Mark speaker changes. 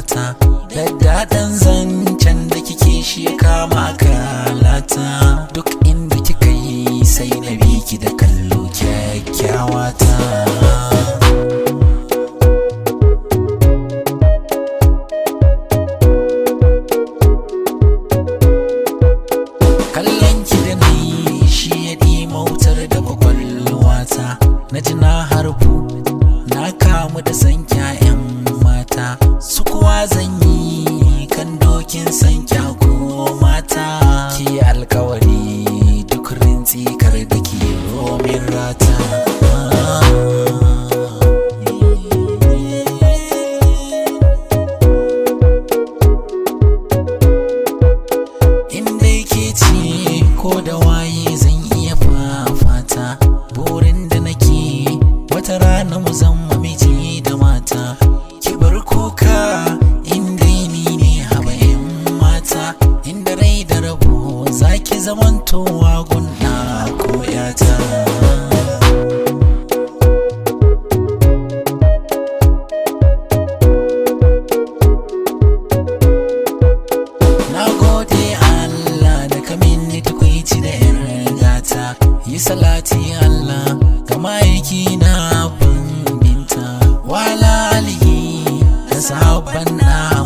Speaker 1: mata, daddaɗan zancen da kike shi kama kalata. Duk inda kika yi sai na biki da kallo kyakkyawata. Kallonki da ni shi ya ɗimautar da kwakwalwata. Na ji na harbu na kamu da san 'ya'yan mata. Su kuwa zan yi kan dokin san ko mata. Ki alkawari duk rintsi kar da ki romin rata. Ko da waye zan iya fafata. Burin da nake wata rana mu zama miji da mata. Ki bar kuka inda ni ne haba 'yan mata. Inda rai da rabo zaki zamantowa gunna ko 'yata. Yi salati Allah ga ma'aiki na binta, wala alihi da sahabban na